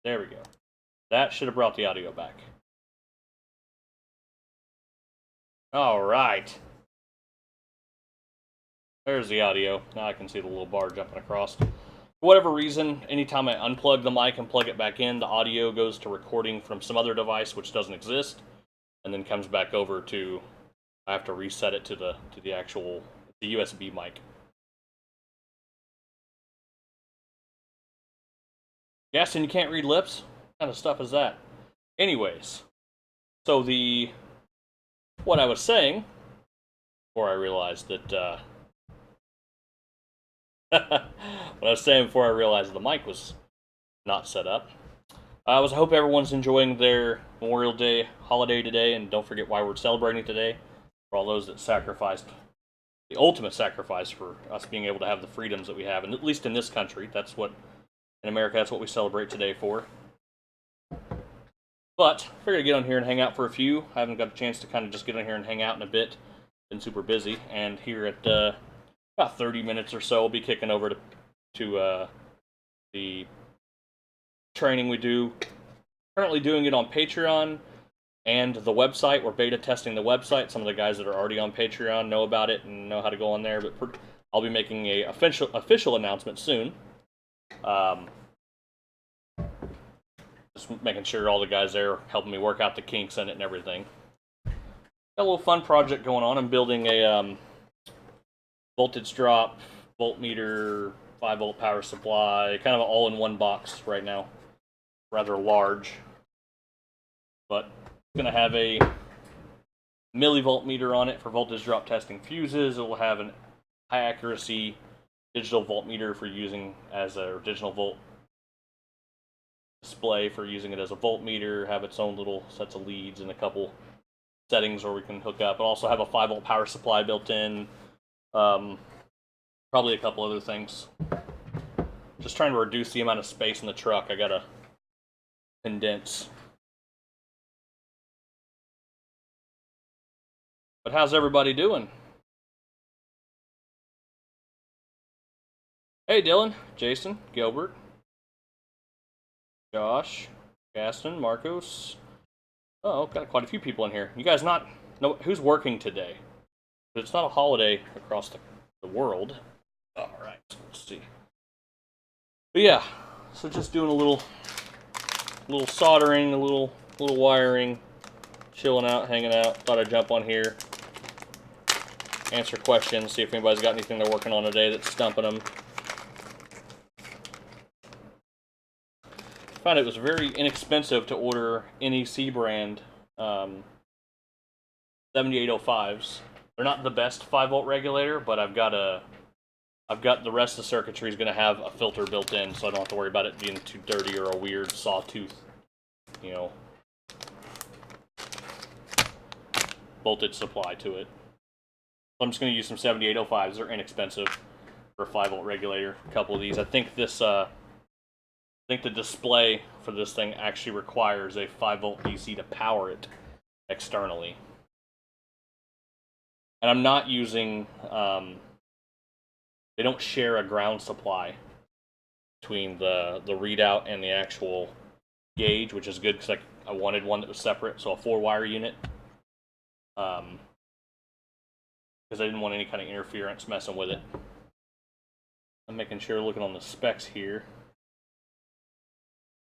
There we go. That should have brought the audio back. All right. There's the audio. Now I can see the little bar jumping across. For whatever reason, anytime I unplug the mic and plug it back in, the audio goes to recording from some other device which doesn't exist, and then comes back over to, I have to reset it to the actual USB mic. Gaston, you can't read lips? What kind of stuff is that? Anyways, so what I was saying, before I realized that, what I was saying before I realized the mic was not set up, I hope everyone's enjoying their Memorial Day holiday today, and don't forget why we're celebrating today, for all those that sacrificed, the ultimate sacrifice for us being able to have the freedoms that we have, and at least in this country, that's what, in America, that's what we celebrate today for. But I figured I'd get on here and hang out for a few. I haven't got a chance to kind of just get on here and hang out in a bit. Been super busy, and here at about 30 minutes or so, I'll be kicking over to the training we do. Currently doing it on Patreon and the website. We're beta testing the website. Some of the guys that are already on Patreon know about it and know how to go on there, but I'll be making a official announcement soon. Just making sure all the guys there are helping me work out the kinks in it and everything. Got a little fun project going on. I'm building a voltage drop, voltmeter, 5-volt power supply, kind of an all-in-one box right now. Rather large. But it's going to have a millivolt meter on it for voltage drop testing fuses. It will have an high accuracy digital voltmeter for using as a digital volt display for using it as a voltmeter, have its own little sets of leads and a couple settings where we can hook up. It'll also have a 5-volt power supply built in, probably a couple other things. Just trying to reduce the amount of space in the truck. I gotta condense. But how's everybody doing? Hey Dylan, Jason, Gilbert, Josh, Gaston, Marcos. Oh, got quite a few people in here. You guys know who's working today? But it's not a holiday across the world. Alright, let's see. But yeah, so just doing a little soldering, a little wiring, chilling out, hanging out. Thought I'd jump on here, answer questions, see if anybody's got anything they're working on today that's stumping them. I found it was very inexpensive to order NEC brand 7805s. They're not the best 5-volt regulator, but I've got the rest of the circuitry is going to have a filter built in, so I don't have to worry about it being too dirty or a weird sawtooth, voltage supply to it. So I'm just going to use some 7805s. They're inexpensive for a 5-volt regulator. A couple of these. I think the display for this thing actually requires a 5-volt DC to power it externally. And I'm not using, they don't share a ground supply between the readout and the actual gauge, which is good because I wanted one that was separate, so a 4-wire unit. Because I didn't want any kind of interference messing with it. I'm making sure, looking on the specs here.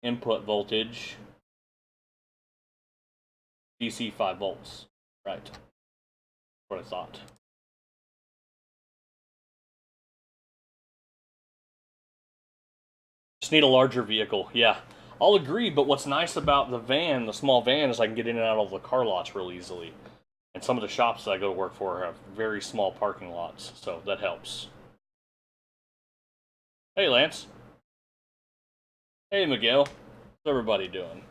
Input voltage, DC 5 volts. Right. That's what I thought. Just need a larger vehicle. Yeah, I'll agree, but what's nice about the small van, is I can get in and out of the car lots real easily. And some of the shops that I go to work for have very small parking lots, so that helps. Hey, Lance. Hey, Miguel. How's everybody doing?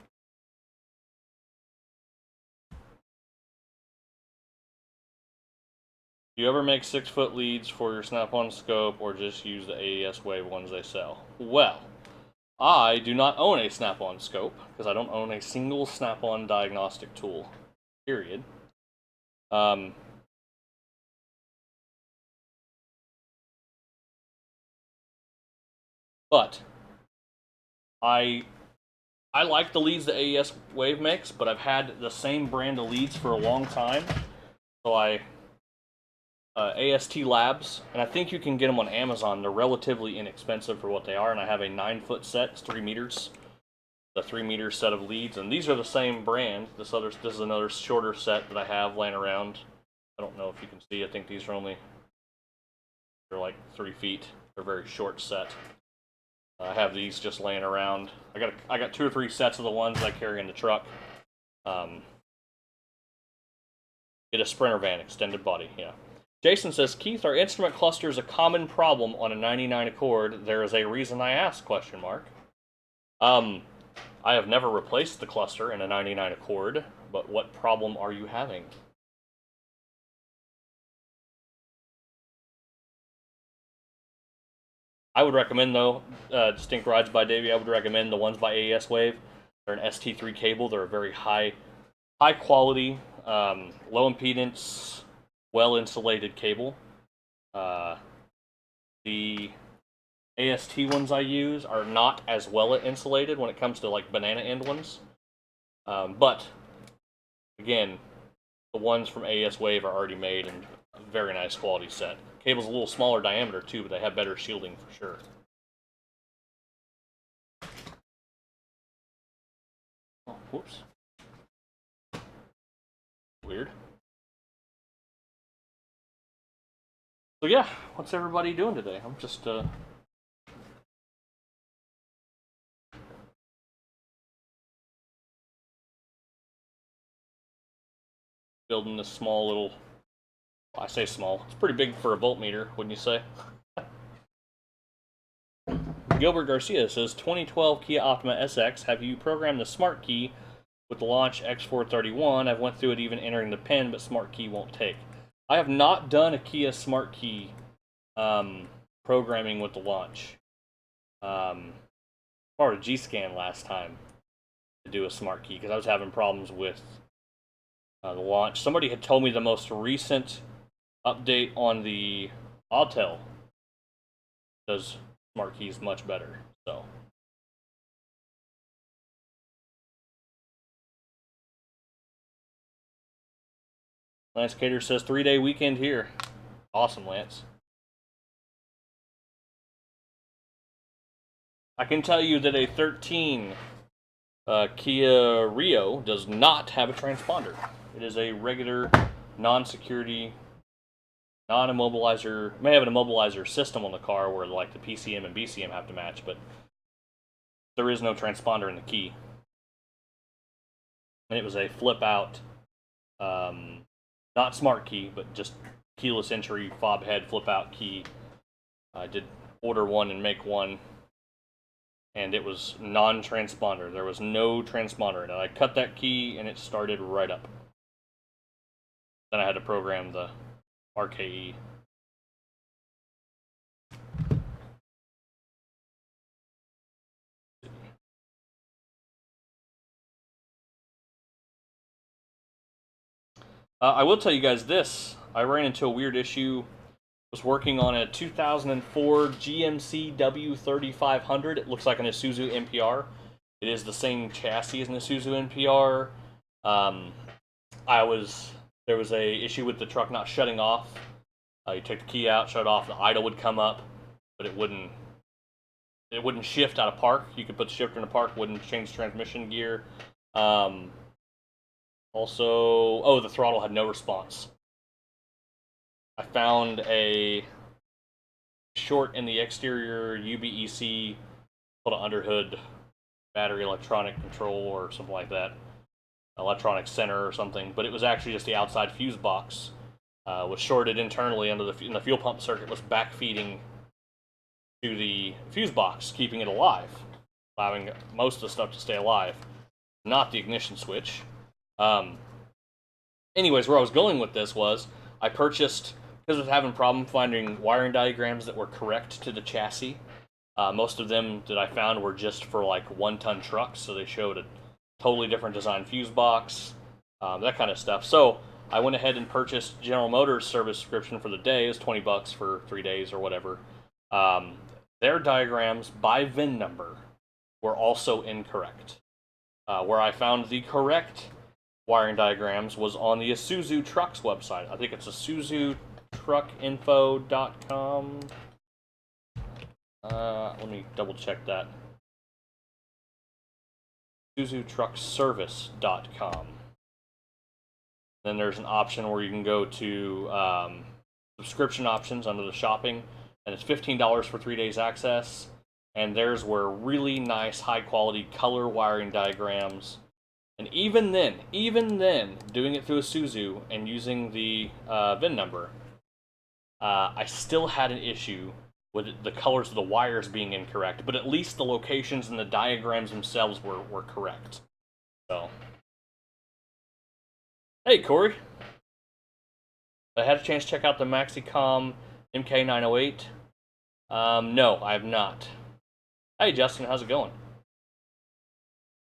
Do you ever make 6-foot leads for your snap-on scope, or just use the AESWave ones they sell? Well, I do not own a snap-on scope, because I don't own a single snap-on diagnostic tool, period. But I I like the leads that AESWave makes, but I've had the same brand of leads for a long time. So AST Labs, and I think you can get them on Amazon. They're relatively inexpensive for what they are, and I have a 9-foot set. It's 3 meters. The 3-meter set of leads, and these are the same brand. This is another shorter set that I have laying around. I don't know if you can see. I think these are they're like 3 feet. They're a very short set. I have these just laying around. I got 2 or 3 sets of the ones I carry in the truck. Get a Sprinter van extended body, yeah. Jason says, Keith, are instrument clusters a common problem on a 99 Accord? There is a reason I ask, question mark. I have never replaced the cluster in a 99 Accord, but what problem are you having? I would recommend, though, Distinct Rides by Davey, I would recommend the ones by AESWave. They're an ST3 cable. They're a very high quality, low impedance, well-insulated cable. The AST ones I use are not as well insulated when it comes to like banana end ones. But, again, the ones from AESWave are already made in a very nice quality set. Cable's a little smaller diameter too, but they have better shielding for sure. Oh, whoops. Weird. So yeah, what's everybody doing today? I'm just building this small little, I say small, it's pretty big for a voltmeter, wouldn't you say? Gilbert Garcia says, 2012 Kia Optima SX, have you programmed the smart key with the launch X431? I've went through it even entering the pin, but smart key won't take. I have not done a Kia smart key programming with the launch. Part of G-Scan last time to do a smart key because I was having problems with the launch. Somebody had told me the most recent update on the Autel does smart keys much better. So Lance Cater says 3-day weekend here. Awesome, Lance. I can tell you that a 13 Kia Rio does not have a transponder. It is a regular non-security, non-immobilizer. May have an immobilizer system on the car where like the PCM and BCM have to match, but there is no transponder in the key. And it was a flip out, not smart key, but just keyless entry fob head flip out key. I did order one and make one, and it was non-transponder. There was no transponder in it. I cut that key and it started right up. Then I had to program the RKE. I will tell you guys this. I ran into a weird issue. I was working on a 2004 GMC W3500. It looks like an Isuzu NPR. It is the same chassis as an Isuzu NPR. There was a issue with the truck not shutting off. You take the key out, shut it off, the idle would come up, but it wouldn't shift out of park. You could put the shifter in the park, wouldn't change transmission gear. Also, the throttle had no response. I found a short in the exterior UBEC called an underhood battery electronic control or something like that. Electronic center or something, but it was actually just the outside fuse box. Was shorted internally in the fuel pump circuit, was backfeeding to the fuse box, keeping it alive, allowing most of the stuff to stay alive, not the ignition switch. Anyways, where I was going with this was I purchased, because I was having a problem finding wiring diagrams that were correct to the chassis. Most of them that I found were just for like 1-ton trucks, so they showed a totally different design fuse box, that kind of stuff. So I went ahead and purchased General Motors service subscription for the day. It was $20 for 3 days or whatever. Their diagrams by VIN number were also incorrect. Where I found the correct wiring diagrams was on the Isuzu Trucks website. I think it's IsuzuTruckinfo.com. Let me double check that. IsuzuTruckService.com. Then there's an option where you can go to subscription options under the shopping, and it's $15 for 3 days access. And there's where really nice, high-quality color wiring diagrams. And even then, doing it through Isuzu and using the VIN number, I still had an issue with the colors of the wires being incorrect. But at least the locations and the diagrams themselves were correct. So, hey, Corey. I had a chance to check out the Maxicom MK908. No, I have not. Hey, Justin, how's it going?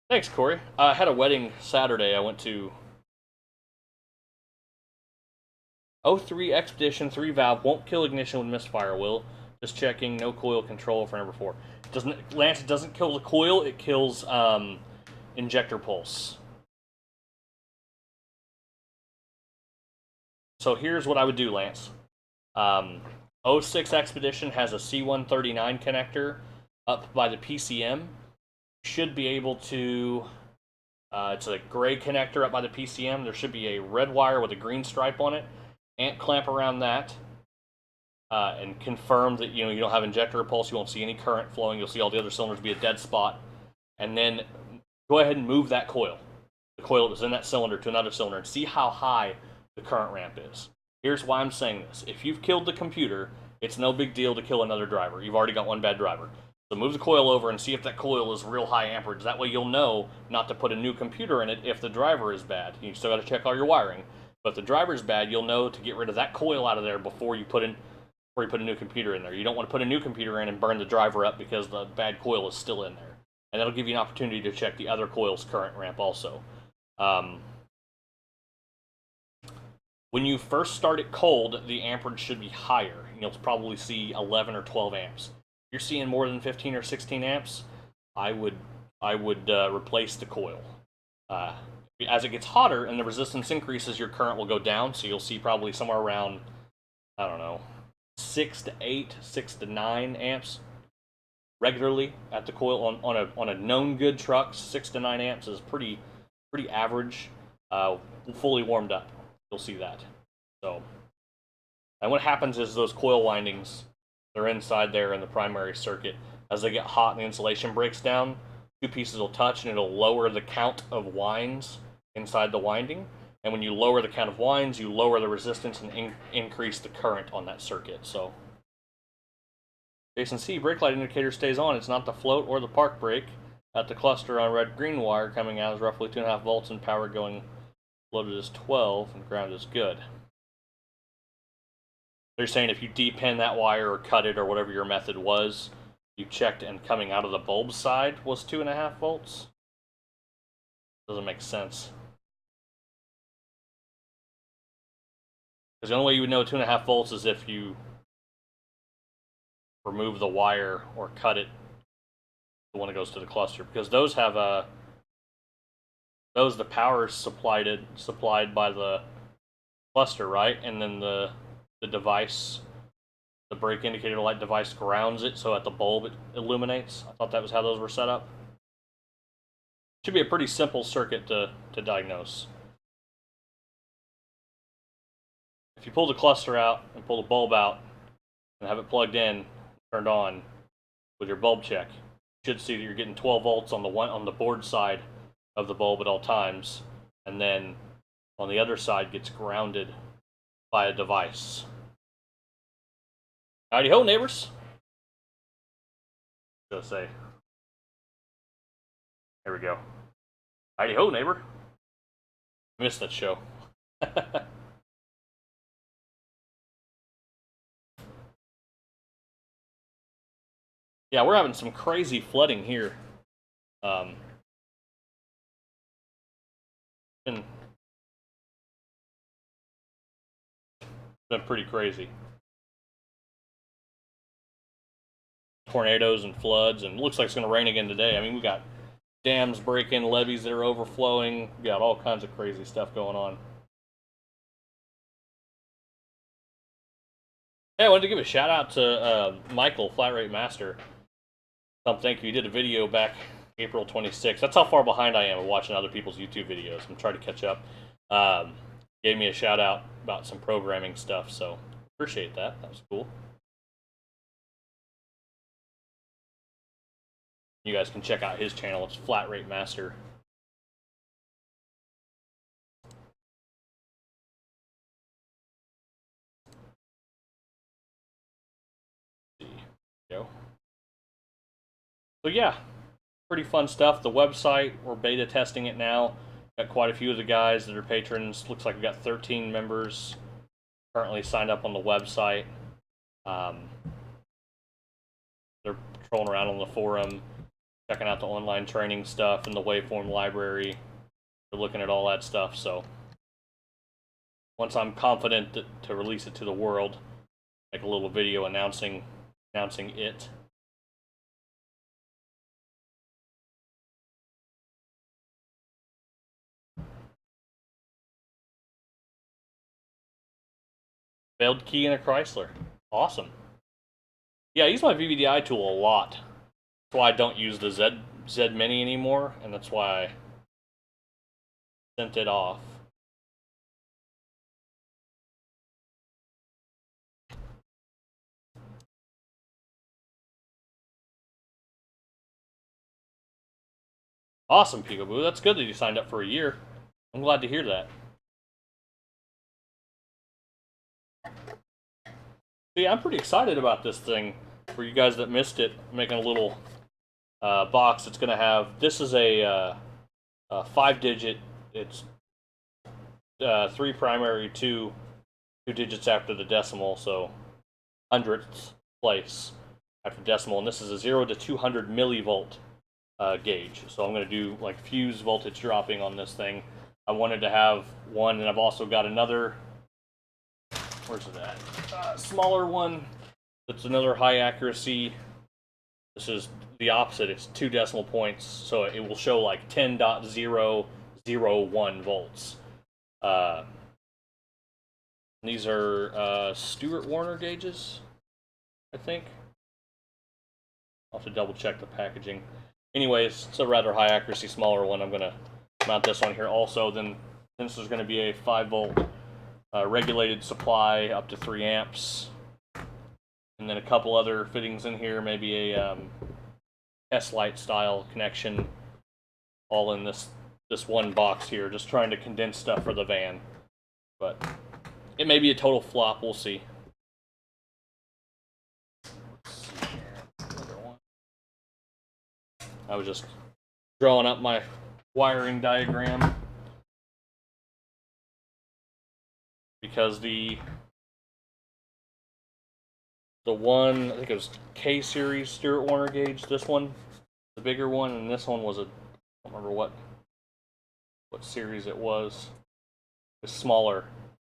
Thanks, Corey. I had a wedding Saturday. I went to 03 Expedition 3 valve. Won't kill ignition with misfire, will. Just checking. No coil control for number 4. Lance, it doesn't kill the coil. It kills injector pulse. So here's what I would do, Lance. 06 Expedition has a C139 connector up by the PCM. You should be able to, it's a gray connector up by the PCM. There should be a red wire with a green stripe on it. Ant clamp around that and confirm that you don't have injector pulse. You won't see any current flowing. You'll see all the other cylinders be a dead spot. And then go ahead and move that coil. The coil that's in that cylinder to another cylinder and see how high the current ramp is. Here's why I'm saying this. If you've killed the computer, it's no big deal to kill another driver. You've already got one bad driver. So move the coil over and see if that coil is real high amperage. That way you'll know not to put a new computer in it if the driver is bad. You still got to check all your wiring. But if the driver is bad, you'll know to get rid of that coil out of there before you put a new computer in there. You don't want to put a new computer in and burn the driver up because the bad coil is still in there. And that'll give you an opportunity to check the other coil's current ramp also. When you first start it cold, the amperage should be higher. You'll probably see 11 or 12 amps. If you're seeing more than 15 or 16 amps, I would replace the coil. As it gets hotter and the resistance increases, your current will go down. So you'll see probably somewhere around, I don't know, 6 to 8, 6 to 9 amps regularly at the coil on a known good truck. 6 to 9 amps is pretty average. Fully warmed up. You'll see that. So, and what happens is those coil windings, they're inside there in the primary circuit. As they get hot and the insulation breaks down, two pieces will touch and it'll lower the count of winds inside the winding. And when you lower the count of winds, you lower the resistance and increase the current on that circuit. So, Jason C, brake light indicator stays on. It's not the float or the park brake. At the cluster on red-green wire coming out is roughly 2.5 volts and power going loaded as 12 and ground is good. They're saying if you depin that wire or cut it or whatever your method was, you checked and coming out of the bulb side was 2.5 volts. Doesn't make sense. Because the only way you would know 2.5 volts is if you remove the wire or cut it, the one that goes to the cluster. Because those have the power is supplied by the cluster, right? And then the device, the brake indicator light device, grounds it so at the bulb it illuminates. I thought that was how those were set up. Should be a pretty simple circuit to diagnose. If you pull the cluster out and pull the bulb out and have it plugged in, turned on with your bulb check, you should see that you're getting 12 volts on the board side of the bulb at all times, and then on the other side gets grounded by a device. Howdy ho, neighbors. Just say, there we go. Howdy ho, neighbor. I missed that show. Yeah, we're having some crazy flooding here. Been pretty crazy. Tornadoes and floods, and it looks like it's going to rain again today. I mean, we got dams breaking, levees that are overflowing. We got all kinds of crazy stuff going on. Hey, I wanted to give a shout out to Michael, Flat Rate Master. Thank you. He did a video back April 26th. That's how far behind I am of watching other people's YouTube videos. I'm trying to catch up. Gave me a shout out about some programming stuff, so appreciate that. That was cool. You guys can check out his channel. It's Flat Rate Master. There you go. So yeah, pretty fun stuff. The website, we're beta testing it now. Got quite a few of the guys that are patrons. Looks like we got 13 members currently signed up on the website. They're trolling around on the forum, checking out the online training stuff and the waveform library. They're looking at all that stuff. So once I'm confident to release it to the world, make a little video announcing it. Failed key in a Chrysler. Awesome. Yeah, I use my VVDI tool a lot. That's why I don't use the Z Mini anymore, and that's why I sent it off. Awesome, Peekaboo. That's good that you signed up for a year. I'm glad to hear that. See, I'm pretty excited about this thing. For you guys that missed it, I'm making a little box. It's going to have, this is a 5-digit, it's 3 primary, 2 digits after the decimal, so hundredths place after decimal, and this is a 0 to 200 millivolt gauge. So I'm going to do like fuse voltage dropping on this thing. I wanted to have one, and I've also got another, where's it at? Smaller one that's another high accuracy. This is the opposite. It's 2 decimal points, so it will show like 10.001 volts. These are Stewart Warner gauges, I think. I'll have to double check the packaging. Anyways, it's a rather high accuracy, smaller one. I'm going to mount this one here also. Then this is going to be a 5-volt regulated supply up to 3 amps. And then a couple other fittings in here, maybe a S-Lite style connection, all in this one box here. Just trying to condense stuff for the van. But it may be a total flop, we'll see. I was just drawing up my wiring diagram because the one, I think it was K series Stewart Warner gauge, this one, the bigger one, and this one was a, I don't remember what series it was. It was smaller.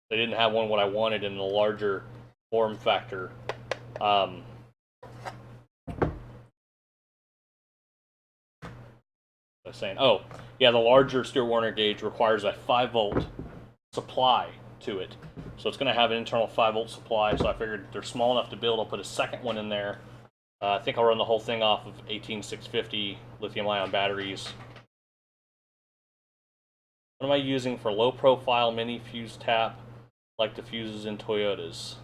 They didn't have one what I wanted in the larger form factor. Saying, oh yeah, the larger Stewart Warner gauge requires a 5-volt supply to it, so it's going to have an internal 5-volt supply. So I figured they're small enough to build. I'll put a second one in there. I think I'll run the whole thing off of 18650 lithium-ion batteries. What am I using for low-profile mini fuse tap, like the fuses in Toyotas?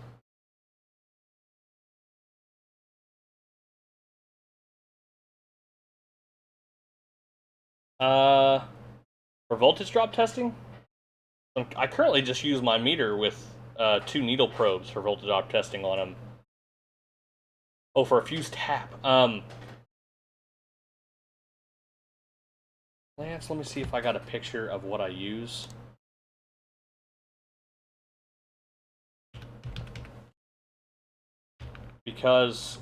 For voltage drop testing, I currently just use my meter with 2 needle probes for voltage drop testing on them. Oh, for a fuse tap. Lance, let me see if I got a picture of what I use. Because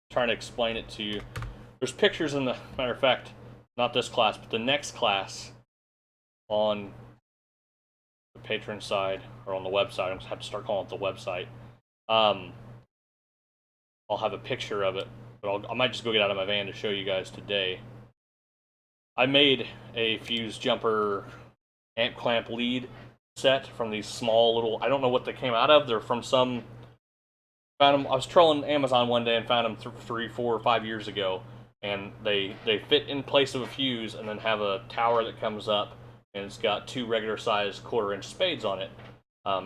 I'm trying to explain it to you. There's pictures in the, matter of fact, not this class, but the next class on the patron side, or on the website. I'm going to have to start calling it the website. I'll have a picture of it but I might just go get out of my van to show you guys today. I made a fuse jumper amp clamp lead set from these small little, I don't know what they came out of. They're from some, found them, I was trolling Amazon one day and found them 3, 4, or 5 years ago. And they fit in place of a fuse and then have a tower that comes up and it's got 2 regular sized 1/4-inch spades on it.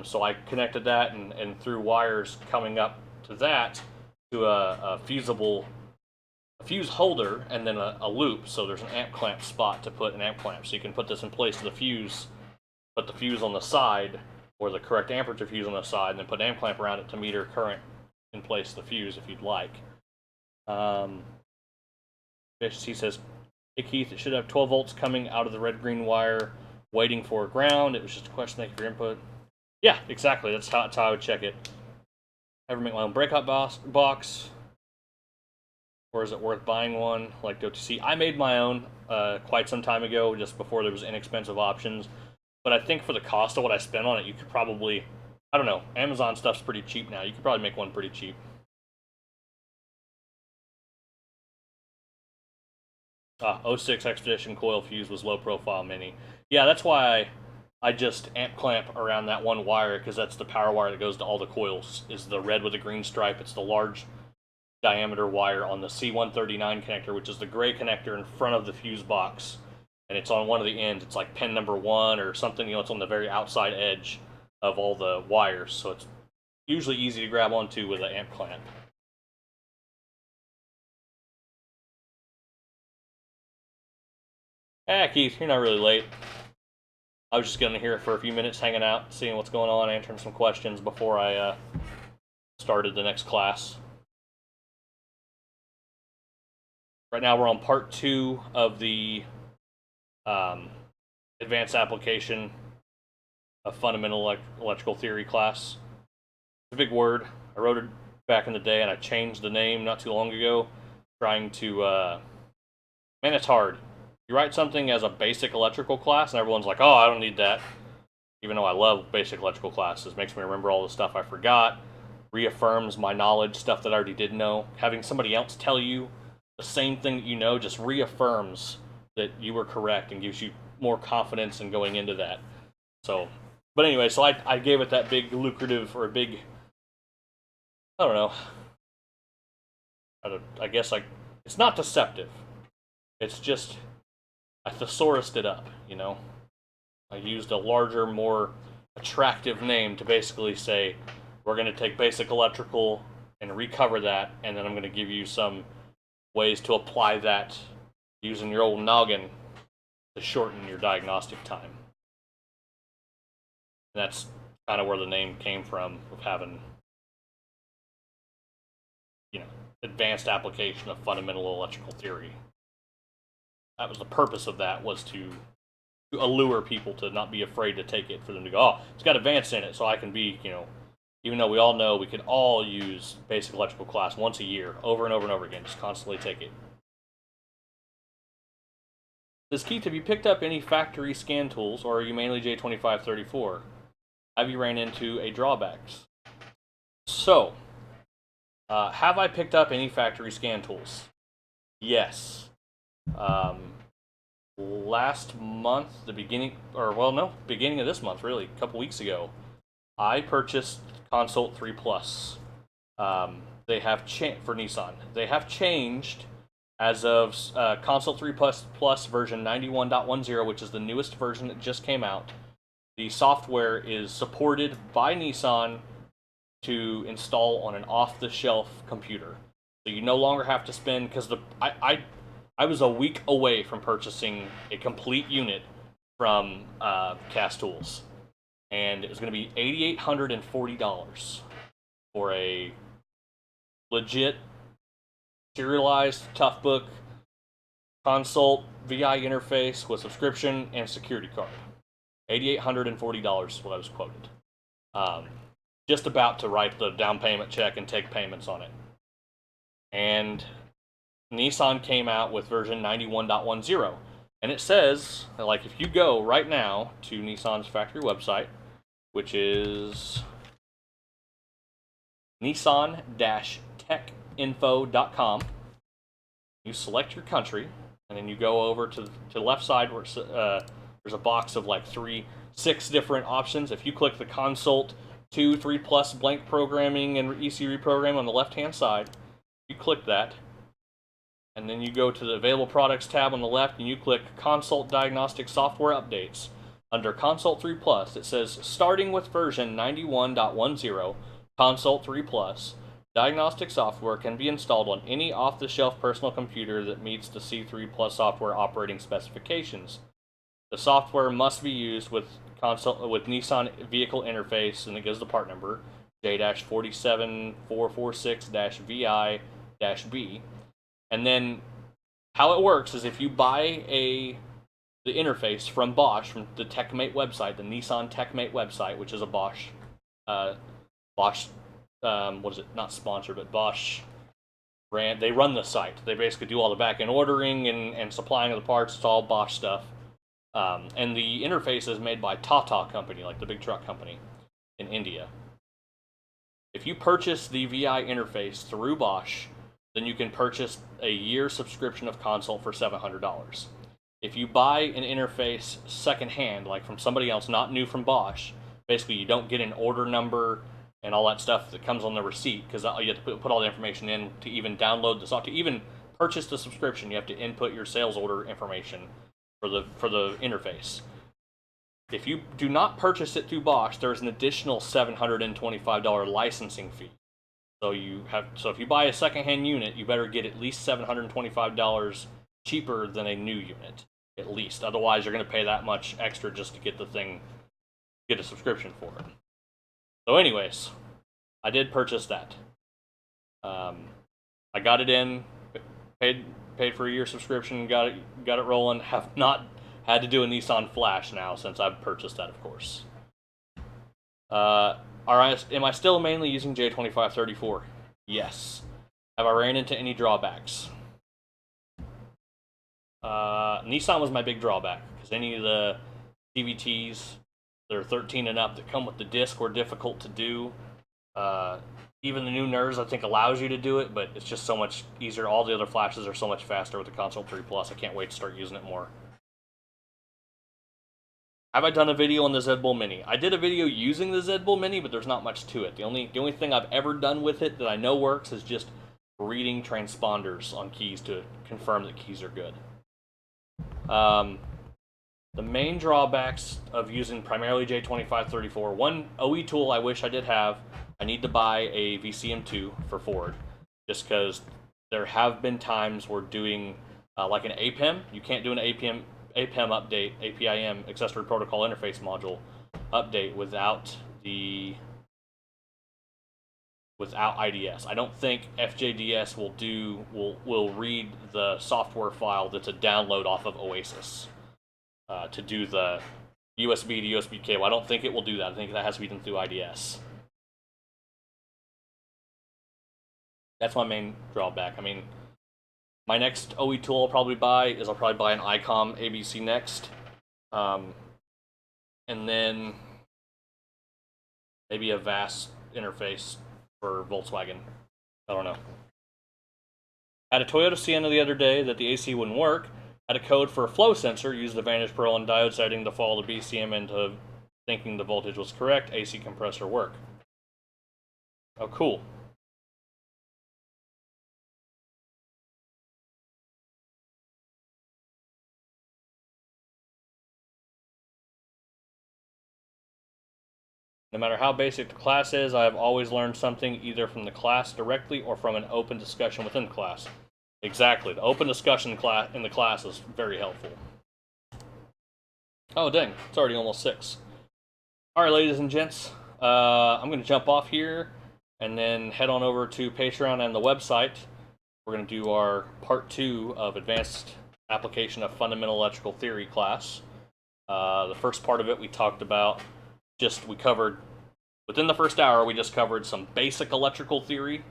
So I connected that and threw wires coming up to that to a fuse holder and then a loop. So there's an amp clamp spot to put an amp clamp. So you can put this in place of the fuse, put the fuse on the side, or the correct amperage of fuse on the side, and then put an amp clamp around it to meter current in place of the fuse if you'd like. He says, hey Keith, it should have 12 volts coming out of the red-green wire, waiting for ground. It was just a question. Thank you for your input. Yeah, exactly. That's how I would check it. Ever make my own breakout box? Or is it worth buying one like OTC? I made my own quite some time ago, just before there was inexpensive options. But I think for the cost of what I spent on it, you could probably, I don't know, Amazon stuff's pretty cheap now. You could probably make one pretty cheap. 06 Expedition coil fuse was low profile mini. Yeah, that's why I just amp clamp around that one wire, because that's the power wire that goes to all the coils, is the red with the green stripe. It's the large diameter wire on the C139 connector, which is the gray connector in front of the fuse box. And it's on one of the ends. It's like pin number 1 or something, it's on the very outside edge of all the wires. So it's usually easy to grab onto with an amp clamp. Keith, you're not really late. I was just going to here for a few minutes hanging out, seeing what's going on, answering some questions before I started the next class. Right now we're on part 2 of the advanced application of fundamental electrical theory class. It's a big word. I wrote it back in the day and I changed the name not too long ago, trying to, man, it's hard. You write something as a basic electrical class and everyone's like, oh, I don't need that. Even though I love basic electrical classes, makes me remember all the stuff I forgot, reaffirms my knowledge, stuff that I already did know. Having somebody else tell you the same thing that you know just reaffirms that you were correct and gives you more confidence in going into that. So, but anyway, so I gave it that big lucrative, or a big, I don't know, I guess it's not deceptive. It's just, I thesaurused it up, I used a larger, more attractive name to basically say, we're going to take basic electrical and recover that, and then I'm going to give you some ways to apply that using your old noggin to shorten your diagnostic time. And that's kind of where the name came from, of having, advanced application of fundamental electrical theory. That was the purpose of that, was to allure people to not be afraid to take it, for them to go, oh, it's got advanced in it, so I can be, even though we all know we could all use basic electrical class once a year, over and over and over again, just constantly take it. Says, Keith, have you picked up any factory scan tools, or are you mainly J2534? Have you ran into a drawbacks? So, have I picked up any factory scan tools? Yes. Last month, beginning of this month, really, a couple weeks ago, I purchased Consult 3 Plus. They have for Nissan. They have changed as of Consult 3 Plus version 91.10, which is the newest version that just came out. The software is supported by Nissan to install on an off-the-shelf computer. So you no longer have to spend, because I was a week away from purchasing a complete unit from Cast Tools, and it was going to be $8,840 for a legit serialized Toughbook Consult VI interface with subscription and security card. $8,840 is what I was quoted. Just about to write the down payment check and take payments on it. And Nissan came out with version 91.10. And it says, if you go right now to Nissan's factory website, which is nissan-techinfo.com, You select your country, and then you go over to the left side where there's a box of like 6 different options. If you click the Consult 2, 3 plus blank programming and EC reprogram on the left-hand side, you click that, and then you go to the Available Products tab on the left, and you click Consult Diagnostic Software Updates. Under Consult 3 Plus, it says, starting with version 91.10, Consult 3 Plus, diagnostic software can be installed on any off-the-shelf personal computer that meets the C3 Plus software operating specifications. The software must be used with Nissan vehicle interface, and it gives the part number, J-47446-VI-B. And then how it works is if you buy the interface from Bosch, from the TechMate website, the Nissan TechMate website, which is a Bosch, what is it? Not sponsored, but Bosch brand. They run the site. They basically do all the back-end ordering and supplying of the parts. It's all Bosch stuff. And the interface is made by Tata Company, like the big truck company in India. If you purchase the VI interface through Bosch, then you can purchase a year subscription of Consult for $700. If you buy an interface secondhand, like from somebody else, not new from Bosch, basically you don't get an order number and all that stuff that comes on the receipt, because you have to put all the information in to even download the software. To even purchase the subscription, you have to input your sales order information for the interface. If you do not purchase it through Bosch, there's an additional $725 licensing fee. So if you buy a secondhand unit, you better get at least $725 cheaper than a new unit, at least. Otherwise, you're going to pay that much extra just to get get a subscription for it. So, anyways, I did purchase that. I got it in, paid for a year subscription, got it rolling. Have not had to do a Nissan Flash now since I've purchased that, of course. Am I still mainly using J2534? Yes. Have I ran into any drawbacks? Nissan was my big drawback, because any of the CVTs that are 13 and up that come with the disc were difficult to do. Even the new NERS, I think, allows you to do it, but it's just so much easier. All the other flashes are so much faster with the Consult 3 Plus. I can't wait to start using it more. Have I done a video on the Z-Bull Mini? I did a video using the Z-Bull Mini, but there's not much to it. The only thing I've ever done with it that I know works is just reading transponders on keys to confirm that keys are good. The main drawbacks of using primarily J2534, one OE tool I wish I did have, I need to buy a VCM2 for Ford, just because there have been times where doing like an APIM, you can't do an APIM update, APIM, Accessory Protocol Interface Module update without IDS. I don't think FJDS will read the software file that's a download off of Oasis to do the USB to USB cable. I don't think it will do that. I think that has to be done through IDS. That's my main drawback. I mean, my next OE tool I'll probably buy an ICOM ABC Next. And then maybe a VAS interface for Volkswagen. I don't know. Had a Toyota Sienna the other day that the AC wouldn't work. Had a code for a flow sensor, used the Vantage Pro and diode setting to follow the BCM into thinking the voltage was correct. AC compressor work. Oh, cool. No matter how basic the class is, I have always learned something either from the class directly or from an open discussion within the class. Exactly. The open discussion in the class is very helpful. Oh, dang. It's already almost 6. Alright, ladies and gents. I'm going to jump off here and then head on over to Patreon and the website. We're going to do our part 2 of Advanced Application of Fundamental Electrical Theory class. The first part of it we talked about, we covered, within the first hour, we just covered some basic electrical theory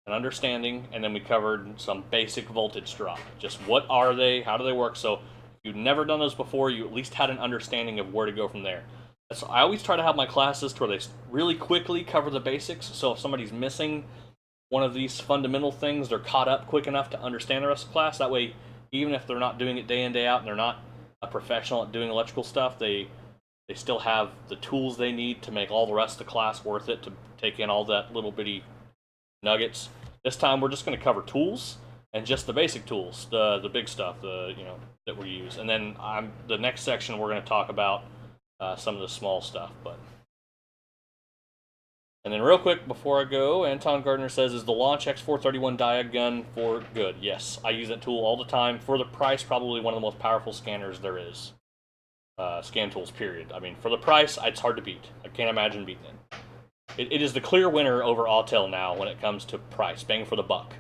and understanding, and then we covered some basic voltage drop. Just what are they, how do they work? So if you've never done those before, you at least had an understanding of where to go from there. So I always try to have my classes to where they really quickly cover the basics, so if somebody's missing one of these fundamental things, they're caught up quick enough to understand the rest of the class. That way, even if they're not doing it day in, day out, and they're not a professional at doing electrical stuff, they still have the tools they need to make all the rest of the class worth it, to take in all that little bitty nuggets. This time we're just going to cover tools, and just the basic tools, the big stuff, that we use. And then the next section we're going to talk about some of the small stuff. And then real quick before I go, Anton Gardner says, is the Launch X431 Diagun for good? Yes, I use that tool all the time. For the price, probably one of the most powerful scanners there is. Scan tools, period. I mean, for the price, it's hard to beat. I can't imagine beating it. It is the clear winner over Autel now when it comes to price, bang for the buck.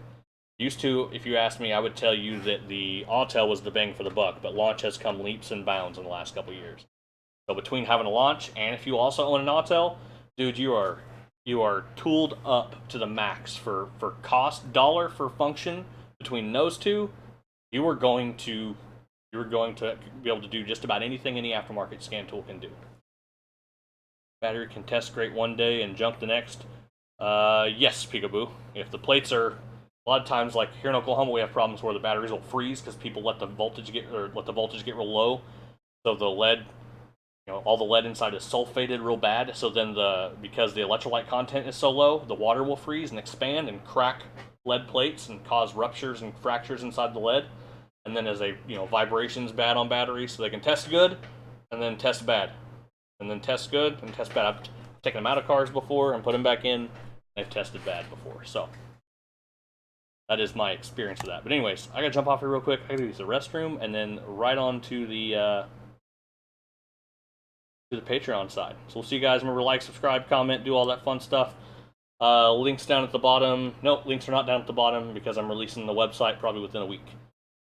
Used to, if you asked me, I would tell you that the Autel was the bang for the buck, but Launch has come leaps and bounds in the last couple of years. So between having a Launch and if you also own an Autel, dude, you are tooled up to the max for cost, dollar for function. Between those two, you are going to be able to do just about anything any aftermarket scan tool can do. Battery can test great one day and junk the next. Yes, Peekaboo. If the plates are, a lot of times, like here in Oklahoma, we have problems where the batteries will freeze because people let the voltage get real low. So the lead, all the lead inside is sulfated real bad. So then because the electrolyte content is so low, the water will freeze and expand and crack lead plates and cause ruptures and fractures inside the lead. And then as vibrations bad on batteries, so they can test good and then test bad. And then test good and test bad. I've taken them out of cars before and put them back in. They've tested bad before. So that is my experience with that. But anyways, I gotta jump off here real quick. I gotta use the restroom and then right on to the Patreon side. So we'll see you guys. Remember, like, subscribe, comment, do all that fun stuff. Links down at the bottom. Nope, links are not down at the bottom because I'm releasing the website probably within a week.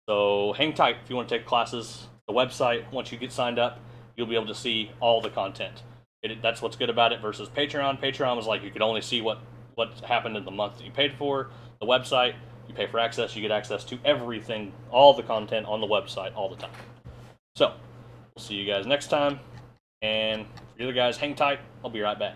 So hang tight if you want to take classes. The website, once you get signed up, you'll be able to see all the content. That's what's good about it versus Patreon. Patreon was like you could only see what happened in the month that you paid for. The website, you pay for access, you get access to everything, all the content on the website all the time. So we'll see you guys next time. And for the other guys, hang tight. I'll be right back.